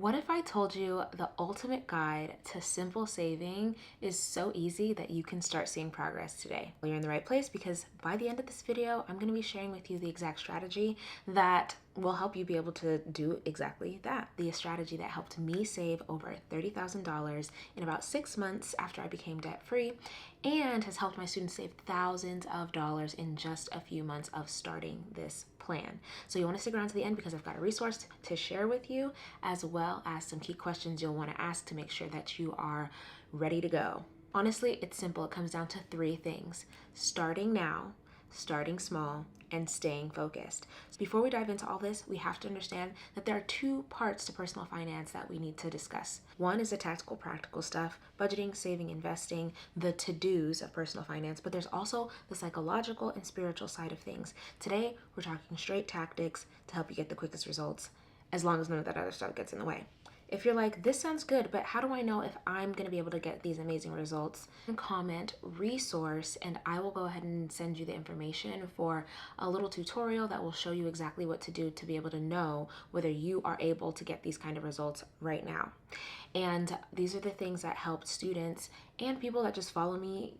What if I told you the ultimate guide to simple saving is so easy that you can start seeing progress today? Well, you're in the right place because by the end of this video, I'm going to be sharing with you the exact strategy that will help you be able to do exactly that. The strategy that helped me save over $30,000 in about 6 months after I became debt free and has helped my students save thousands of dollars in just a few months of starting this plan. So you want to stick around to the end because I've got a resource to share with you, as well as some key questions you'll want to ask to make sure that you are ready to go. Honestly, it's simple. It comes down to 3 things: starting now, starting small, and staying focused. So before we dive into all this, we have to understand that there are 2 parts to personal finance that we need to discuss. One is the tactical, practical stuff, budgeting, saving, investing, the to-dos of personal finance, but there's also the psychological and spiritual side of things. Today, we're talking straight tactics to help you get the quickest results, as long as none of that other stuff gets in the way. If you're like, this sounds good, but how do I know if I'm going to be able to get these amazing results? Comment resource, and I will go ahead and send you the information for a little tutorial that will show you exactly what to do to be able to know whether you are able to get these kind of results right now. And these are the things that help students and people that just follow me,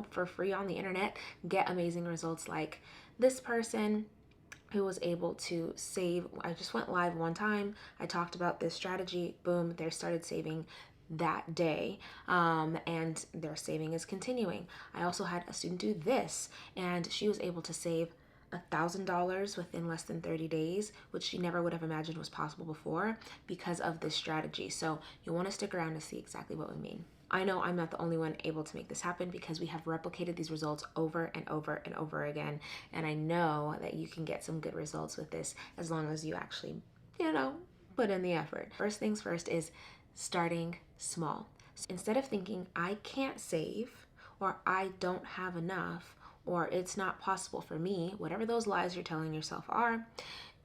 for free on the internet get amazing results, like this person who was able to save. I just went live one time. I talked about this strategy. Boom, they started saving that day, and their saving is continuing. I also had a student do this, and she was able to save $1,000 within less than 30 days, which she never would have imagined was possible before because of this strategy. So you'll want to stick around to see exactly what we mean. I know I'm not the only one able to make this happen because we have replicated these results over and over and over again. And I know that you can get some good results with this as long as you actually, put in the effort. First things first is starting small. So instead of thinking, I can't save, or I don't have enough, or it's not possible for me, whatever those lies you're telling yourself are,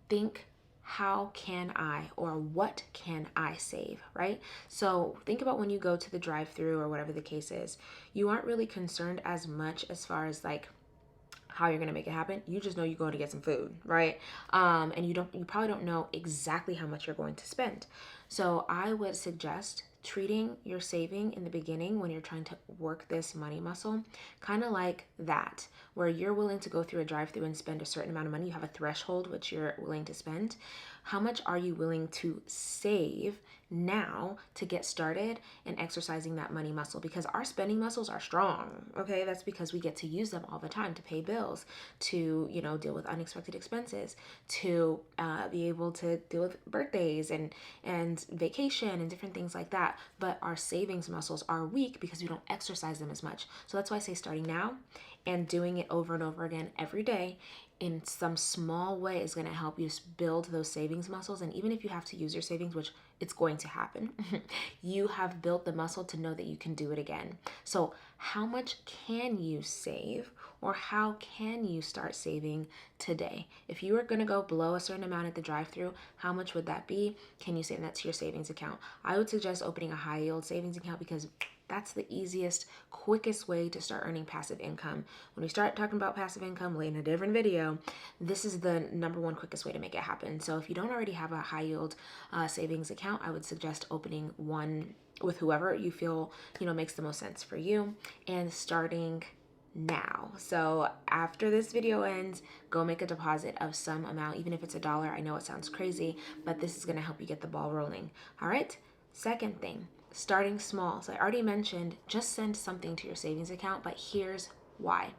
think, how can I, or what can I save, right? So think about when you go to the drive-through or whatever the case is, you aren't really concerned as much as far as like how you're going to make it happen. You just know you're going to get some food, right? And you probably don't know exactly how much you're going to spend. So I would suggest treating your saving in the beginning when you're trying to work this money muscle kind of like that, where you're willing to go through a drive-through and spend a certain amount of money. You have a threshold which you're willing to spend. How much are you willing to save now to get started in exercising that money muscle? Because our spending muscles are strong, okay? That's because we get to use them all the time to pay bills, to deal with unexpected expenses, to be able to deal with birthdays and vacation and different things like that. But our savings muscles are weak because we don't exercise them as much. So that's why I say starting now and doing it over and over again every day in some small way is going to help you build those savings muscles. And even if you have to use your savings, which it's going to happen, you have built the muscle to know that you can do it again. So how much can you save, or how can you start saving today? If you were going to go below a certain amount at the drive-through, how much would that be? Can you save that to your savings account? I would suggest opening a high yield savings account because that's the easiest, quickest way to start earning passive income. When we start talking about passive income later in a different video, this is the number one quickest way to make it happen. So if you don't already have a high yield savings account, I would suggest opening one with whoever you feel makes the most sense for you, and starting now. So after this video ends, go make a deposit of some amount, even if it's $1. I know it sounds crazy, but this is going to help you get the ball rolling. All right. Second thing, starting small. So I already mentioned just send something to your savings account, but here's why.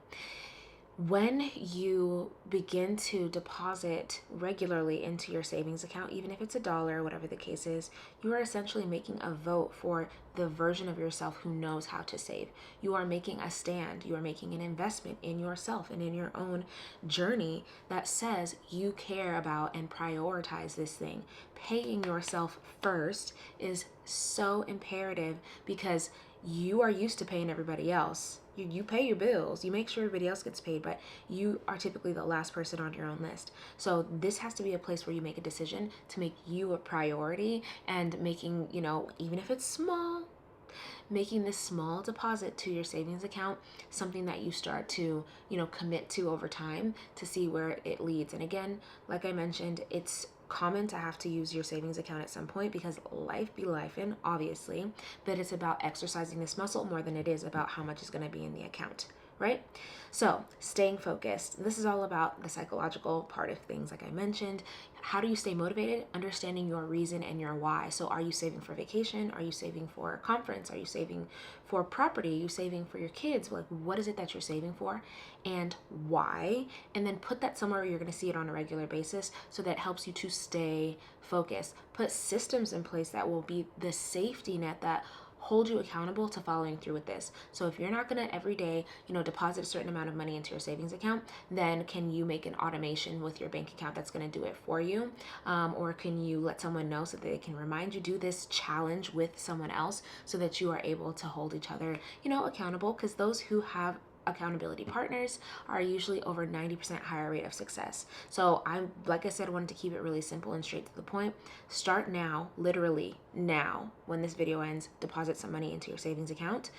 When you begin to deposit regularly into your savings account, even if it's $1, whatever the case is, you are essentially making a vote for the version of yourself who knows how to save. You are making a stand. You are making an investment in yourself and in your own journey that says you care about and prioritize this thing. Paying yourself first is so imperative because you are used to paying everybody else. You pay your bills, you make sure everybody else gets paid, but you are typically the last person on your own list. So this has to be a place where you make a decision to make you a priority, and making, even if it's small, making this small deposit to your savings account something that you start to, commit to over time to see where it leads. And again, like I mentioned, it's common to have to use your savings account at some point because life be lifing, obviously, but it's about exercising this muscle more than it is about how much is going to be in the account, right? So staying focused. This is all about the psychological part of things, like I mentioned. How do you stay motivated? Understanding your reason and your why. So are you saving for vacation? Are you saving for a conference? Are you saving for property? Are you saving for your kids? Like, what is it that you're saving for and why? And then put that somewhere where you're going to see it on a regular basis, so that helps you to stay focused. Put systems in place that will be the safety net that hold you accountable to following through with this. So if you're not going to every day, deposit a certain amount of money into your savings account, then can you make an automation with your bank account that's going to do it for you? Or can you let someone know so that they can remind you? Do this challenge with someone else so that you are able to hold each other, accountable, because those who have accountability partners are usually over 90% higher rate of success. So like I said, wanted to keep it really simple and straight to the point. Start now, literally now. When this video ends, deposit some money into your savings account.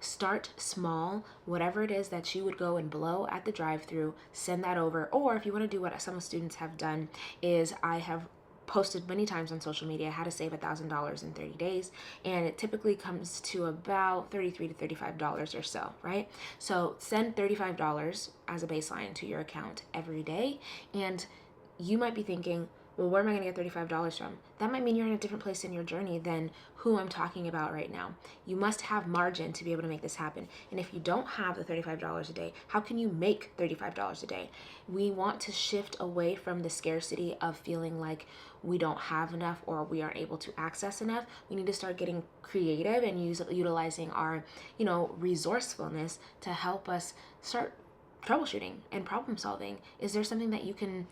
Start small. Whatever it is that you would go and blow at the drive-through, send that over. Or if you want to do what some students have done, is I have posted many times on social media how to save $1,000 in 30 days, and it typically comes to about $33 to $35 or so, right? So send $35 as a baseline to your account every day, and you might be thinking, well, where am I going to get $35 from? That might mean you're in a different place in your journey than who I'm talking about right now. You must have margin to be able to make this happen. And if you don't have the $35 a day, how can you make $35 a day? We want to shift away from the scarcity of feeling like we don't have enough or we aren't able to access enough. We need to start getting creative and utilizing our, resourcefulness to help us start troubleshooting and problem solving. Is there something that you can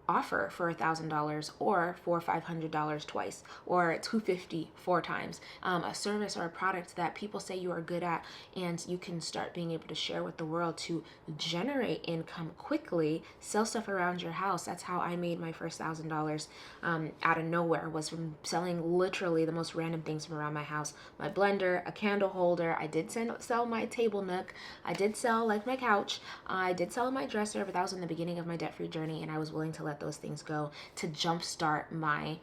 offer for $1,000 or for $500 twice or $250 four times, a service or a product that people say you are good at, and you can start being able to share with the world to generate income quickly, sell stuff around your house. That's how I made my first $1,000 out of nowhere, was from selling literally the most random things from around my house. My blender, a candle holder. I did sell my table nook. I did sell like my couch. I did sell my dresser, but that was in the beginning of my debt-free journey, and I was willing to let those things go to jumpstart my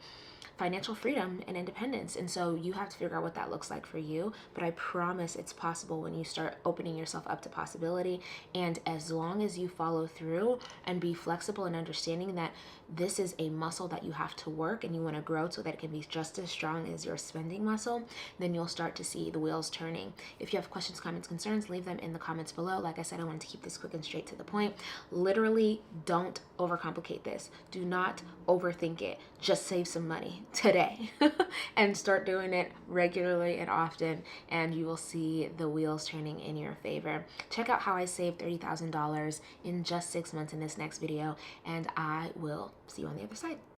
financial freedom and independence. And so you have to figure out what that looks like for you. But I promise it's possible when you start opening yourself up to possibility. And as long as you follow through and be flexible and understanding that this is a muscle that you have to work and you want to grow so that it can be just as strong as your spending muscle, then you'll start to see the wheels turning. If you have questions, comments, concerns, leave them in the comments below. Like I said, I wanted to keep this quick and straight to the point. Literally, don't overcomplicate this. Do not overthink it. Just save some money today and start doing it regularly and often, and you will see the wheels turning in your favor. Check out how I saved $30,000 in just 6 months in this next video, and I will see you on the other side.